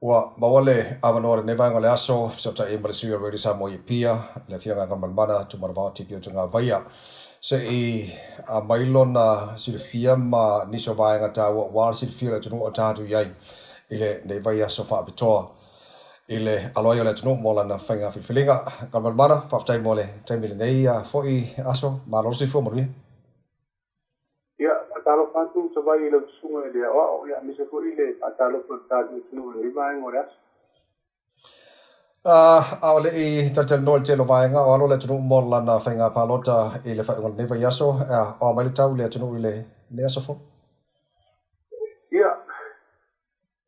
Ua mawale avanore ne vanga le aso sota e Malaysia ready Samoa pia le fianga Galumalemana Autagavaia Tipi Autagavaia se e a mailona silfia ma niso vaenga tawa wal silfia le tunu atatu yai ile ne vai aso fa betoa ile aloia le tunu mola na fainga filfilinga Galumalemana faftai mole taimile nei foi aso malosi fo mori atalo pantu sabai le sunga ile o ya mise ko ile atalo porta tunu le vai ngora Aole I tatel nol telo vaenga o alo le tunu mola na fainga palota ile fa ngon neva yaso o mai tau le tunu ile ne aso fo ia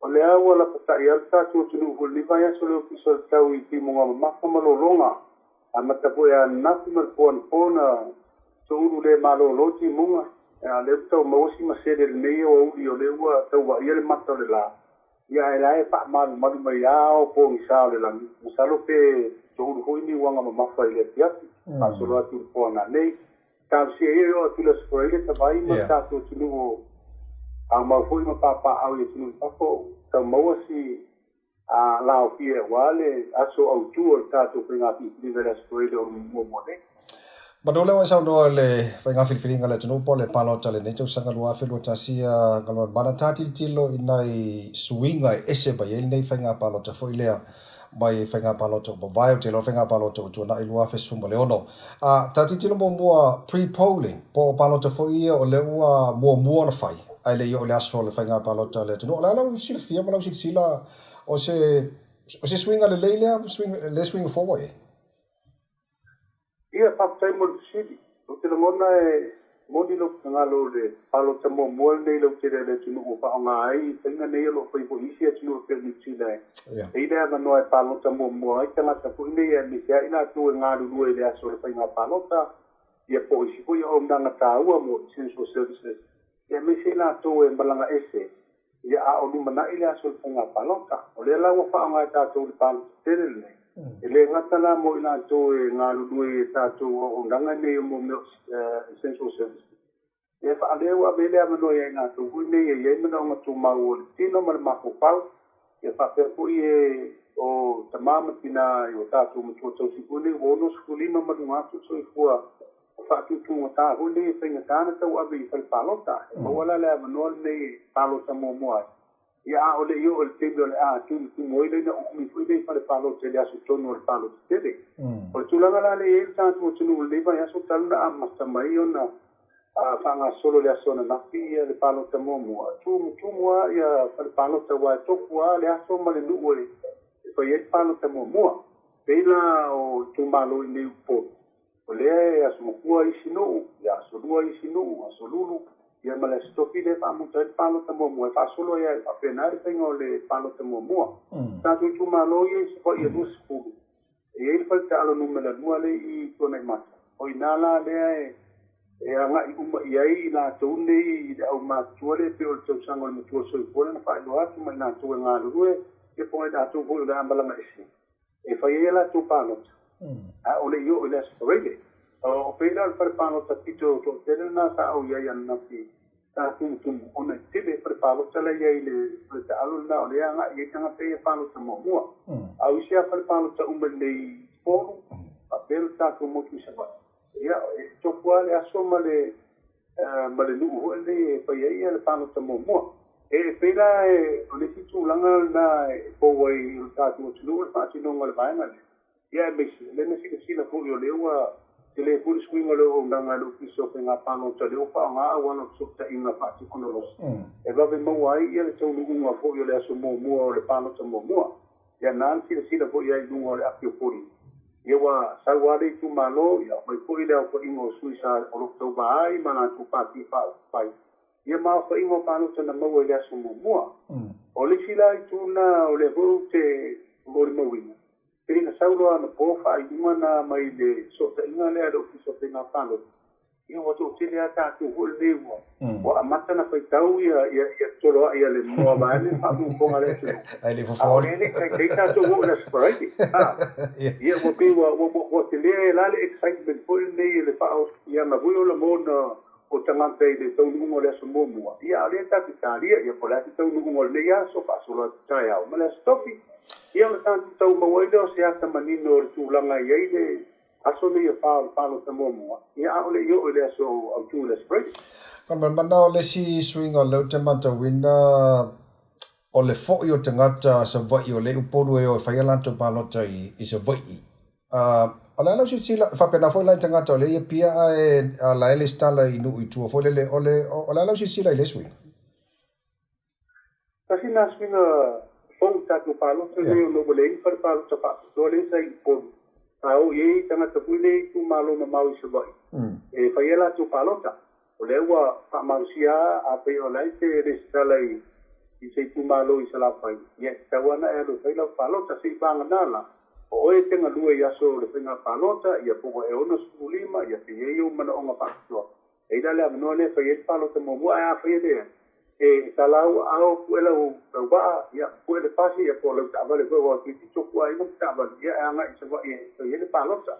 ole awala pata yalta tunu ko le vai yaso le piso tau I timonga makama longa amata po ya national phone tulu le malo loti munga le tau mosi masede le nei o uli o le ua tau wa ile mata le la ia ela e pa mal mal mai ao po misale la misalo pe tulu ko ni wanga mafa ile tiati asolo atu po na nei ta si e o tu le spoile ta vai ma ta tulu a ma foi ma papa au le tulu pako ta mosi a la o fie wale aso au tu o ta tu pinga pi le spoile o mo mone Madole wa sa no le fainga filfilinga le tunu po le palota le neto sanga lua filo tasia Galumalemana tati tilo inai swinga ese ba ye nei fainga palota fo ilea mai fainga palota bo vai tilo fainga palota tu na ilua fesu mo leono tati tilo mo pre-polling po palota fo ia o le ua mo na fai ai le yo le aso le fainga palota le tunu la silfia mo la sila o se swinga le leilea swing forward ia papai mo sidi o te mona e modi lo ngalo le palo te mo nei lo te le tunu o pa nga ai tenga nei lo foi po isi tunu pe ni chile e ida ma no e palo te mo ai tanga ta po nei e mi ya ina tu nga lu le aso le nga palo ta ia po isi po o ndanga ta ua mo senso services ia me se na tu e malanga ese ia a o lu mana ile aso le nga palo ta o le la wa fa nga ta tu le palo te le ele ngatala mo ina to e ngalu e tatu o ndanga ne mo senso service e fa ale wa bele amano ya ina to ne ye me no to ma o tino mal ma ko pal e fa per po ye o tamama tina yo tatu mo to si ko ne o no skuli ma ma tu so fua fa tu tu ta ho ne pe na kana to abi fa palota mo wala la amano ne palota mo ia o le io o te le tu mo ile na o mi foi dei fare palo te le asu tono il palo te de o tu la la le il tanto tu no le vai asu talla amma mai ona fa nga solo le asu na pia le palo te mo tu mo ia fare palo te wa to qua le asu ma le nu e poi il palo te mo pela o tu malo ne po o le asu mo qua isino ia asu lua isino asu lulu ia mala stopi le pa mo te palo te mo fa solo ia apenar tengo le palo te mo ta tu malo ia se po ia dus fu e il falta alo numero due le I tone mata o inala le e anga I uma ia na tu nei au ma tuole pe o tu sango mo tu so po na fa lo atu ma na tu nga lu e po da tu fu da ambala ma isi e fa ia la tu palo o le io le storie o pena per palo ta tito to tena sa o ia na pi ta tu ona tele per palo ta le ia le ta alu na o ia nga ia tanga pe palo ta mo au sia per palo ta nei po a per ta tu mo ki sa ia to kwa le aso male lu le pa ia le palo ta mo e pena o le titu langa na po wai ta tu lu pa ti no ngal ba na ia me le ne si la fu yo le wa tele puri swinga lo ndanga lo piso pe nga pano ta le pa nga wana sukta inga pa ti kono lo e va ve mo wai ia le tau lunga fo yo le aso mo le pano ta mo ya nan si la fo ia lunga le apio puri ia wa sa wale tu malo ya mai ko ile ko ingo suisa o lo tau bai mana tu pa ti pa pai ia ma ko ingo pano ta na mo le aso mo o le sila tu na o le ho te mo winga Pero na saulo ana pofa I mana mai le so te inga le ado ki so te na palo. Ia wato te le ata tu hol le mo. Wa amata na fai tau ia tolo ia le mo ba le fa tu ponga le tu. ai le fo Ele kai ta tu ho le sprite. Ia mo pe wa te le la le excitement po le le fa ia na vuo le mo na o o tanga pe de tau nungo le Samoa mua. Ia ale ta titaria ia pola tau nungo le ia so pa so la tai au. Mala stofi. Ia le tantu tau mawaile o se ata manino o tūlanga iai le aso le ia palo Samoa mua. Ia ole io o le aso au tū le spray. Kan mana o le si swing o le te mata wina o le fo'i o tangata sa vai o le uporu e o whaialanto palota i sa vai. O le alau sila whapena foi lai tangata o le ia pia a la ele stala i nu i tua foi le o le alau sila i le swing. Kasi na swing fong tatu palota le o no le par palota pa. Do le sa i poru. Au ye tangata puile tu malo na mau i sa vai. E whaialanto palota. O le ua whamausia a pe o lai te restala i se tu malo i sa la whai. Ia tawana e alo whaila palota se i panga nala. O e tenga lua i aso le whinga palota, ia pogo e ono skulima, ia te iei mana o ngā paktua. E dale a manoa le whai e palota mo mua e a whai e e talau ao kuela o waa, ia kuele pasi, ia po lau tāwale koe wa kiti toku a ina tāwale, ia e anga i sa wai e whai e palota.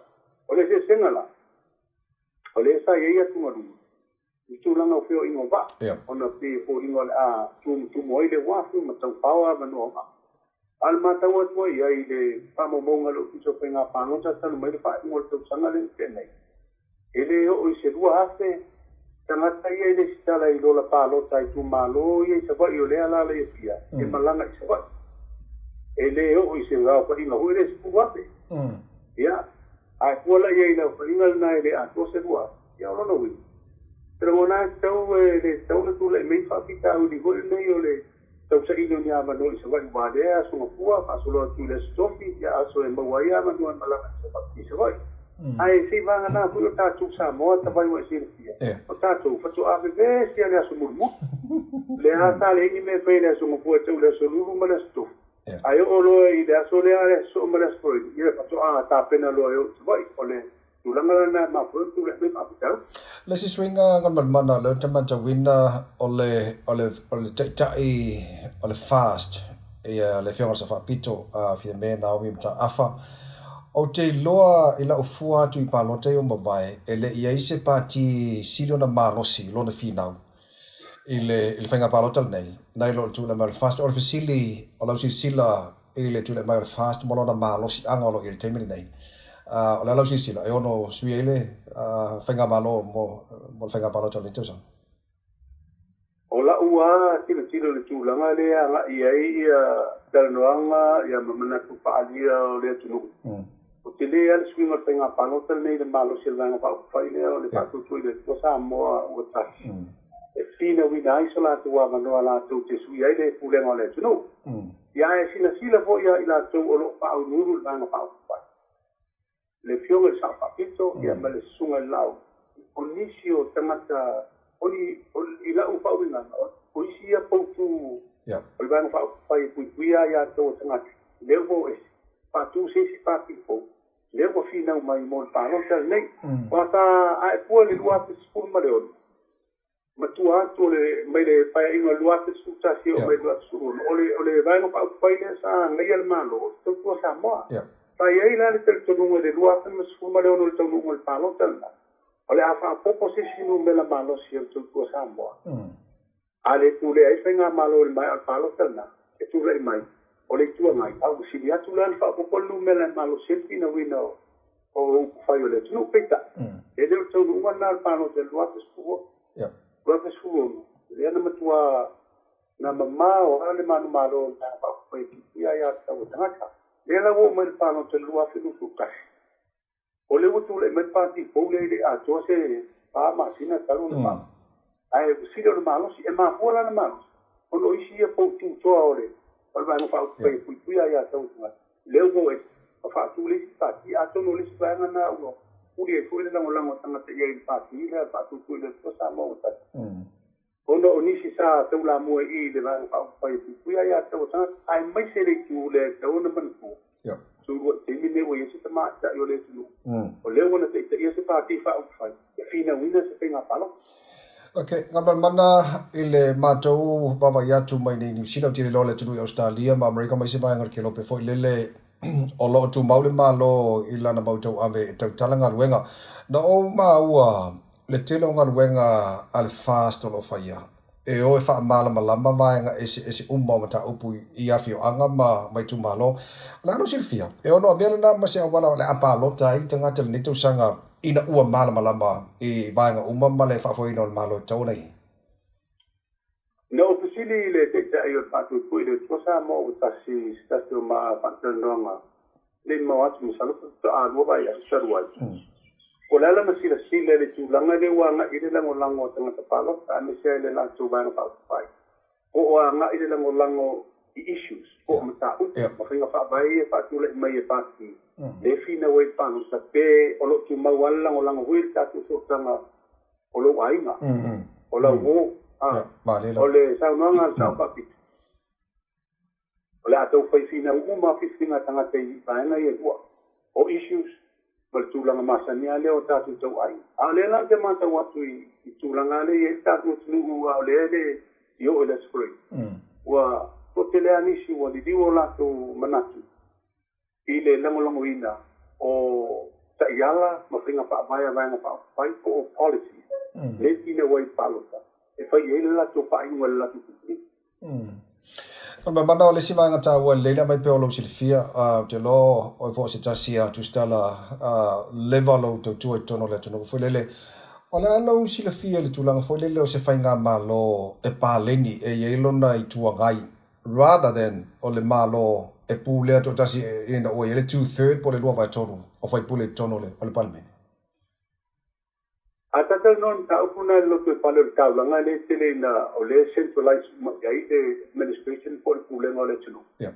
O le se sengala, o le sa iei atu marunga. I tūlanga o whio ingo wa, ona pe po ingo le a tūmoi le wafu, ma tau paua manoa ma. Al mata wa tua ia i le whamomonga lo ki so whenga whanota tanu mai le wha ingo le tau sanga le tēnei. E le o i se rua hafe, tangata ia i le sitala i lola pālota i tū malo ia i sa wai o le ala le pia, e malanga i sa wai. E le o i se rao wha inga hui le sipu wape. Ia, ai kuala ia i lau wha inga le nai le a tua se rua, ia o lono hui. Pero ngona tau le tau le tula i mei whapita au ni hoi nei o le tau sa ino ni ama no i sa wai wadea aso ngapua, aso loa tu le stofi, ia aso e mawai ama no an malanga i sa wai. Ai si vanga na hui o tātou Samoa ta wai wai siri fia. O tātou whatu awe vesi ale aso murmu. Le hata le ini me whai le aso ngapua tau le aso lulu ma le stofi. Ai o loa i le aso le ale so ma le spoi. Ia whatu a ta pena loa e o sa wai o le tulanga ma fo tu le me papitau. Le si swinga ngan mana le tamata wina o le tai o le fast e le fiona sa fa pito a fia me na o mi ta afa o te loa i la ufua tu i palote o mawai e le ia ise pati silo na malosi lo na finau i le whainga palota nei nai lo tu le mal fast o le fisili o lau si sila i le tu le mal fast mo lo na malosi anga o lo i le temini nei o le lau si sila e ono sui ele whainga malo mo whainga palota le tausa o la ua tilo le tūlanga le anga ia talanoanga ia mamana tupaalia o le tunu. O te le ale swinga whainga palota nei le malo si langa pa uwhai lea o le patutu i le tua Samoa ua tahi. E whina wina aisa la tua manoa la tau te sui ai le pulenga o le tunu. Ia e sila po ia i la tau o lo pa au nuru langa pa uwhai. Le fionga le sa papito ia ma le sunga lau. O nisi o tangata Oli ila upa wina o isi ia poutu o le vanga whai puikuia ia tau tangati leo e patu sesi patipo leo fina mai mo le palota nei wata ai pua le lua te spur ma leon matua atu le mai le pai inga lua te suta si o mai lua te suru o le vanga whai le sa ngai al malo tau tua Samoa pai ei la le tonunga le lua te spur ma leon o le tonunga le palota ole afa popo se sinu mela malo si tu ko Samoa ale tule ai fenga malo le mai al palo tana e tu le mai ole tu mai au si dia tu lan fa popo lu mela malo si fina wino o fai ole tu peta e le tu lu al palo del luate suo luate suo le ana matua na mama o ale manu malo na pa fai ia tau tanga le la wo mel palo del luate lu suka o le utu le met pati pole le a to se pa ma sina talu le ma ai silo le malo si e ma fola le malo o no isi e po tu to ole o va no fa pe pu ya tau tanga le go e fa tu le pati a to no le sa na o uri e ko le lango tanga te ye pati le pa tu le to sa mo ta o no ni si sa tau la mo i le va fa pu ya tau tanga ai mai se le tu le tau na man ku Suruh temine wo yesi tama ta yo le tulu. O le wona te yesi party fa ufai. E fina wina se penga palo. Okay, ngabal mana ile matou baba yatu mai ni sila tile lo le tulu Australia ma America mai se ba ngar kelo pe foi lele o lo tu maule malo ila na matou ave tau talanga ruenga. Na o ma ua le tele onga luenga al fast o lo faia. E o e wha malama vaenga ese mata upu I awhio anga mai tu malo. La no silfia. E ono avele na ma se awala le apalota I tangata le nito sanga ina ua malama I vaenga ma le whafoina o le malo tauna I. No, pusili le te tayo patu puile tosa mo utasi stato ma pantalonga. Le mo atu misalo to anu ba ya sarwa. Wala la masila sila le tulanga le wanga ile la ngolango tanga tapalo ame sele la tubana pa pai. O wanga ile la ngolango issues o mata u mafinga fa bai fa tule mai pa ki. Le fina wai panu sa pe o lo tu mawala ngolango wil ta tu so tanga o lo wainga. O la wo ole sa nanga sa papi. Ole ato fai fina uma fisina tanga te vaina ye o issues mal tulanga masania le o tatu tau ai. Ale la te mata watu I tulanga le ye tatu tunu o le yo ele spray. Wa to tele anisi wa di o la to manaki. Ile lango ina o ta yala mafinga pa baya pa pai o policy. Le ina wai palota. E fai ele la to pa inga la to. Kalau mana oleh si mana tahu leila mai peolo silfia te lo o fo se tasia tu stala level o tu tono le tono fo lele ola lo silfia le tulanga fo lele o se fainga malo e paleni e yelo na I tuangai rather than ole malo e pule to tasi ina o yele 2/3 po le lo vai tono o fai pule tono le ole palme Atatal non ta upuna lo que palo ta langa le tele na ole centralized ai de administration por puleng ole chuno. Yeah.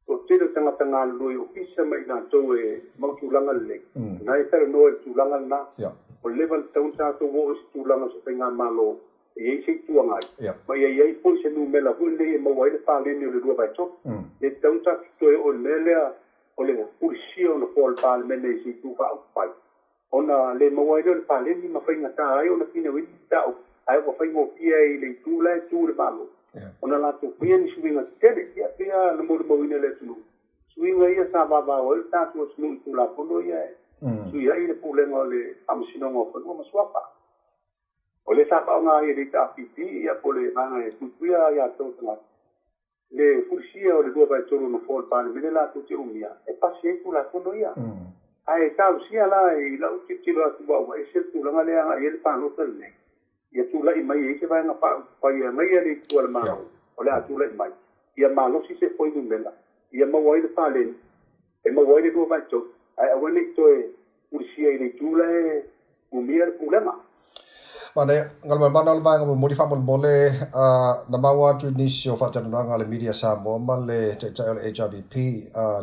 O tele tanga lo yo pisa mai na to e mo tulanga le. Na ita no e tulanga na. Yeah. O level town sa to wo tulanga so penga malo. E se tuanga. Yeah. Mai ai po se no mela hu le mo wai le pa le le do vai to. E town sa to e o mele ole pursio no pol pal mele si tu fa pai. Ona le mawaido le pale ni mafainga ta ai ona pina wi ta ai ko faingo pia I le tu le malo ona la tu pia ni suinga tele ya pia le mo wina le tu suinga ia sa ba o ta tu snu tu la pono ia suia I le pule ngole amsino ngo ko mo swapa ole sa pa nga ia ta piti ia pole nga e tu pia ya to tanga le fursia o le do ba toro no fol pa le la tu ti umia e pasie tu la pono ia ai tau sia la I la u tilo atu wa e se tu langa le anga I le pano tele ia tu la I mai e se vai na pa ia mai le tu al mano o le atu la I mai ia mano si se foi mela ia ma wai le pale e ma wai le do vai to ai awani to e ursia I le tu la u mia problema Mana ngal mana al vanga mo difa mo le na mawa tu nisio fata na ngale media Samoa male te HRBP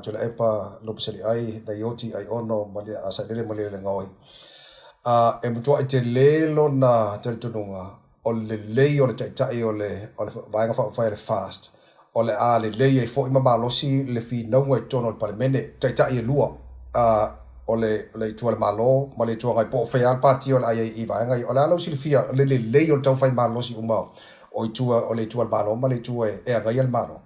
to le epa lopseli ai na yoti ai ono male asa dele male le ngoi e mtua te lelo na te tununga o le lei o le tai o le vanga fa le fast o le ale lei e fo ima losi le fi no ngai tono le parlemene tai lua ole tual malo male tua ngai po fea parti o ai I vanga o la lo silfia le lei o tau fai malo si uma o tua ole tual malo male tua e ngai al malo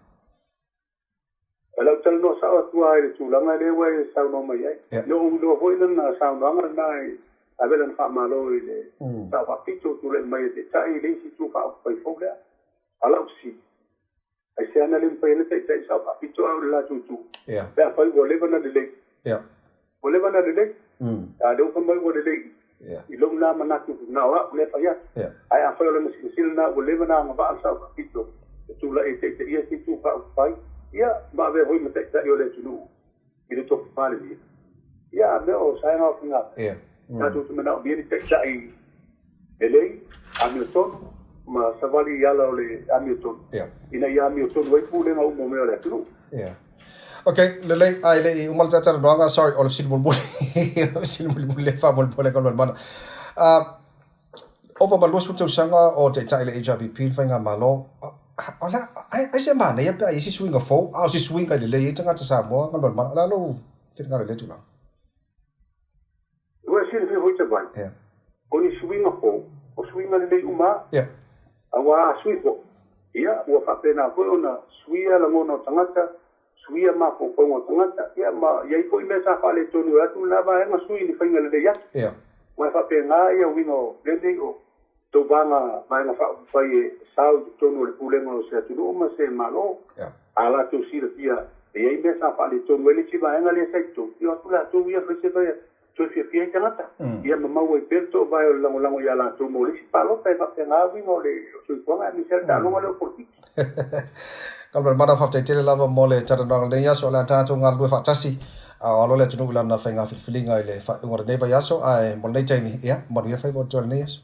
ala tal no sa tua ai tu langa le wai sa no mai ai no hoi na sa no nga nai avelan fa malo ile sa fa pito tu le mai te tai le si tu fa fai foga ala si ai se ana le pai le tai sa fa pito la tu pa fa go le bana le Boleh mana dele? Ada upah mai boleh dele. Ilong na manatu na wa boleh payah. Ai apa yang mesti na boleh mana ngaba asal itu. Itu lah itu ia itu pak pai. Ya, bawa hoi mesti tak boleh tunu. Itu tu paling dia. Ya, ada saya nak ingat. Satu tu mana biar tak sai. Dele, Hamilton, ma savali yala oleh Hamilton. Ina ya Hamilton wei pule ngau mo me oleh tunu. Okay, lele ai le umal tata doanga sorry all silbul le fa bol kon mana over balos puto sanga o te tai le HRBP fainga malo ala ai se mana ya pa isi swing fo au si swing le le tanga ta Samoa kon mana ala lo fitinga le tuna wa sil fi ho taban oni swing fo o swing le uma awa swing fo ia wa fa pena ko ona swia la mono tangata suia ma po pongo tangata ia ma ia ko me sa fale tonu atu na ba nga sui ni fainga le ya Wa fa pe nga ia wino lele o to banga mai na fa fai sau to no le pulengo se tu no ma se malo ala tu si dia e ai me sa fa le to no le ci va nga le sai to io tu la tu ia fese vai tu fi fi kanata ia ma wa perto vai o lango ia la to mo le ci palo pe fa nga wino le tu ko nga mi se da no le porti kalber mana fa te tele lava mole tata no le yaso la tata ngal do fa tasi alo le tunu la na fa nga filinga ile fa ngor neva yaso ai mo nei taimi ia mo ia fa vo tol nes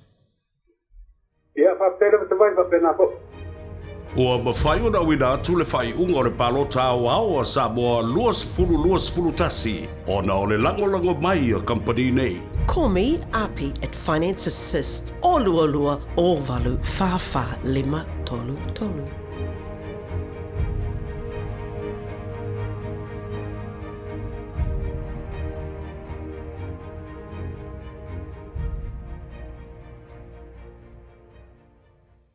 ia fa pere te vai fa pena ko o mawhai o na wina atu le whai unga o le palota au a Samoa luas fulu tasi o na o le lango mai o company nei. Call me Api at Finance Assist o lua o valu fa 5 tolu.